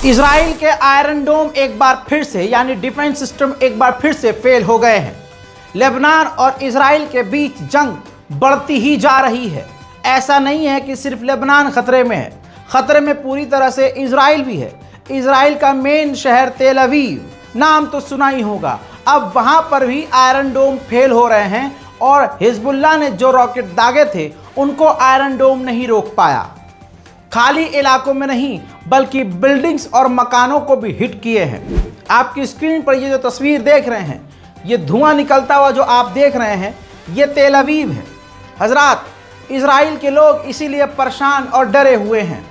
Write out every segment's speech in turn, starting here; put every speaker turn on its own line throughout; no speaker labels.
Israel के iron डोम एक बार फिर से यानी डिफेंस सिस्टम एक बार फिर से फेल हो गए हैं। लेबनान और इजराइल के बीच जंग बढ़ती ही जा रही है। ऐसा नहीं है कि सिर्फ लेबनान खतरे में है, खतरे में पूरी तरह से इजराइल भी है। इजराइल का मेन शहर तेल अवीव, नाम तो सुना ही होगा। अब वहां पर भी आयरन डोम फेल हो रहे हैं और हिजबुल्लाह ने जो रॉकेट दागे थे उनको आयरन डोम नहीं रोक पाया। खाली इलाकों में नहीं बल्कि बिल्डिंग्स और मकानों को भी हिट किए हैं। आपकी स्क्रीन पर ये जो तस्वीर देख रहे हैं, ये धुआं निकलता हुआ जो आप देख रहे हैं, ये तेल अवीव है। हजरात, इजराइल के लोग इसीलिए परेशान और डरे हुए हैं।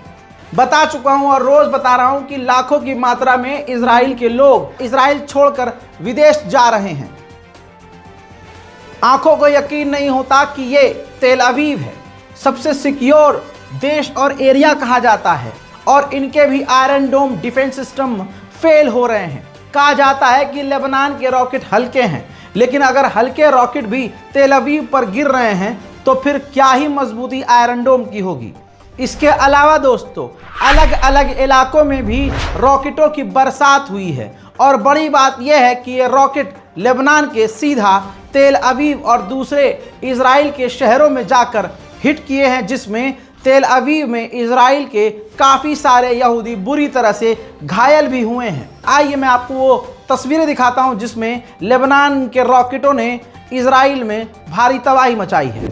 बता चुका हूं और रोज बता रहा हूं कि लाखों की मात्रा में इजराइल के लोग इजराइल छोड़कर विदेश जा रहे हैं। आंखों को यकीन नहीं होता कि ये तेल अवीव है, सबसे सिक्योर देश और एरिया कहा जाता है, और इनके भी आयरन डोम डिफेंस सिस्टम फेल हो रहे हैं। कहा जाता है कि लेबनान के रॉकेट हल्के हैं, लेकिन अगर हल्के रॉकेट भी तेल अवीव पर गिर रहे हैं तो फिर क्या ही मजबूती आयरन डोम की होगी। इसके अलावा दोस्तों, अलग अलग इलाकों में भी रॉकेटों की बरसात हुई है, और बड़ी बात यह है कि ये रॉकेट लेबनान के सीधा तेल अवीव और दूसरे इजराइल के शहरों में जाकर हिट किए हैं, जिसमें तेल अवीव में इजराइल के काफ़ी सारे यहूदी बुरी तरह से घायल भी हुए हैं। आइए मैं आपको वो तस्वीरें दिखाता हूं जिसमें लेबनान के रॉकेटों ने इजराइल में भारी तबाही मचाई है।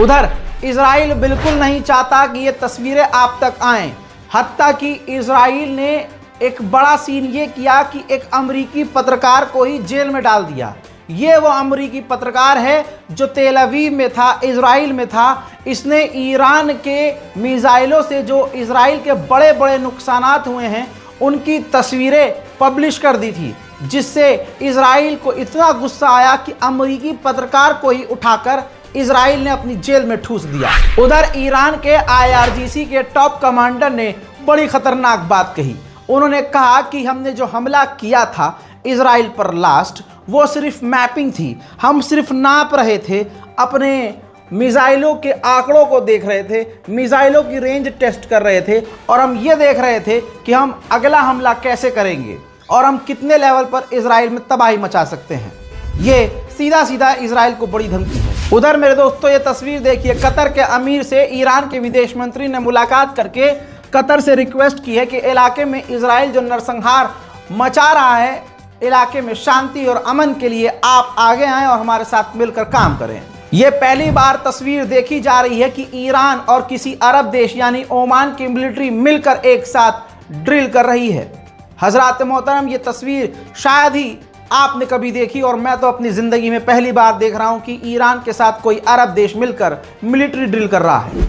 उधर इजराइल बिल्कुल नहीं चाहता कि ये तस्वीरें आप तक आएं। हत्ता कि इजराइल ने एक बड़ा सीन ये किया कि एक अमरीकी पत्रकार को ही जेल में डाल दिया। ये वो अमरीकी पत्रकार है जो तेल अवीव में था, इजराइल में था। इसने ईरान के मिसाइलों से जो इजराइल के बड़े बड़े नुकसानात हुए हैं उनकी तस्वीरें पब्लिश कर दी थी, जिससे इजराइल को इतना गुस्सा आया कि अमरीकी पत्रकार को ही उठाकर इजराइल ने अपनी जेल में ठूस दिया। उधर ईरान के IRGC के टॉप कमांडर ने बड़ी खतरनाक बात कही। उन्होंने कहा कि हमने जो हमला किया था इजराइल पर लास्ट, वो सिर्फ मैपिंग थी। हम सिर्फ नाप रहे थे, अपने मिसाइलों के आंकड़ों को देख रहे थे, मिसाइलों की रेंज टेस्ट कर रहे थे, और हम ये देख रहे थे कि हम अगला हमला कैसे करेंगे और हम कितने लेवल पर इजराइल में तबाही मचा सकते हैं। ये सीधा सीधा इजराइल को बड़ी धमकी है। उधर मेरे दोस्तों, ये तस्वीर देखिए। कतर के अमीर से ईरान के विदेश मंत्री ने मुलाकात करके कतर से रिक्वेस्ट की है कि इलाके में इजराइल जो नरसंहार मचा रहा है, इलाके में शांति और अमन के लिए आप आगे आएं और हमारे साथ मिलकर काम करें। ये पहली बार तस्वीर देखी जा रही है कि ईरान और किसी अरब देश यानी ओमान की मिलिट्री मिलकर एक साथ ड्रिल कर रही है। हजरात मोहतरम, ये तस्वीर शायद ही आपने कभी देखी, और मैं तो अपनी ज़िंदगी में पहली बार देख रहा हूँ कि ईरान के साथ कोई अरब देश मिलकर मिलिट्री ड्रिल कर रहा है।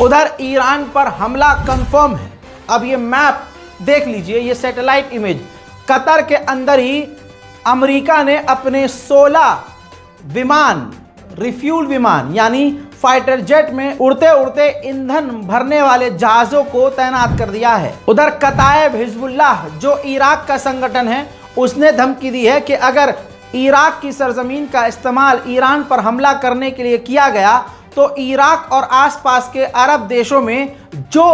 उधर ईरान पर हमला कंफर्म है। अब ये मैप देख लीजिए, ये सैटेलाइट इमेज। कतर के अंदर ही अमेरिका ने अपने 16 विमान, रिफ्यूल विमान यानी फाइटर जेट में उड़ते उड़ते ईंधन भरने वाले जहाज़ों को तैनात कर दिया है। उधर कताइब हिजबुल्लाह जो इराक का संगठन है, उसने धमकी दी है कि अगर इराक की सरजमीन का इस्तेमाल ईरान पर हमला करने के लिए किया गया तो इराक और आसपास के अरब देशों में जो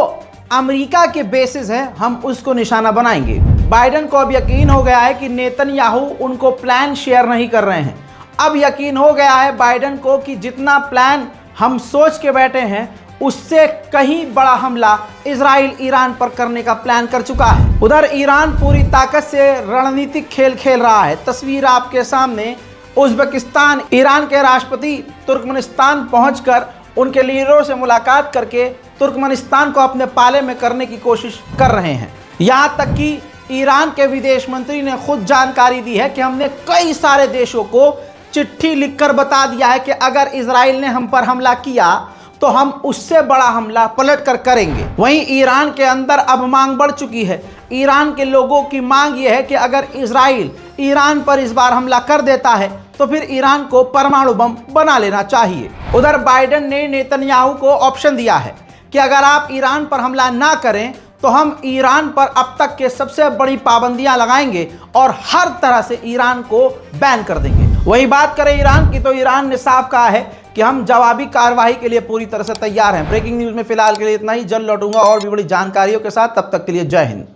अमेरिका के बेसिस है, हम उसको निशाना बनाएंगे। बाइडेन को अब यकीन हो गया है कि नेतन्याहू उनको प्लान शेयर नहीं कर रहे हैं। अब यकीन हो गया है बाइडेन को कि जितना प्लान हम सोच के बैठे हैं उससे कहीं बड़ा हमला इजराइल ईरान पर करने का प्लान कर चुका है। उधर ईरान पूरी ताकत से रणनीतिक खेल खेल रहा है। तस्वीर आपके सामने, उज़्बेकिस्तान ईरान के राष्ट्रपति तुर्कमेनिस्तान पहुंचकर उनके लीडरों से मुलाकात करके तुर्कमेनिस्तान को अपने पाले में करने की कोशिश कर रहे हैं। यहां तक कि ईरान के विदेश मंत्री ने खुद जानकारी दी है कि हमने कई सारे देशों को चिट्ठी लिखकर बता दिया है कि अगर इजराइल ने हम पर हमला किया तो हम उससे बड़ा हमला पलट कर करेंगे। वहीं ईरान के अंदर अब मांग बढ़ चुकी है। ईरान के लोगों की मांग यह है कि अगर इजराइल ईरान पर इस बार हमला कर देता है तो फिर ईरान को परमाणु बम बना लेना चाहिए। उधर बाइडेन ने नेतन्याहू को ऑप्शन दिया है कि अगर आप ईरान पर हमला ना करें तो हम ईरान पर अब तक के सबसे बड़ी पाबंदियां लगाएंगे और हर तरह से ईरान को बैन कर देंगे। वही बात करें ईरान की तो ईरान ने साफ कहा है कि हम जवाबी कार्रवाई के लिए पूरी तरह से तैयार हैं। ब्रेकिंग न्यूज़ में फिलहाल के लिए इतना ही। जल्द लौटूंगा और भी बड़ी जानकारियों के साथ। तब तक के लिए जय हिंद।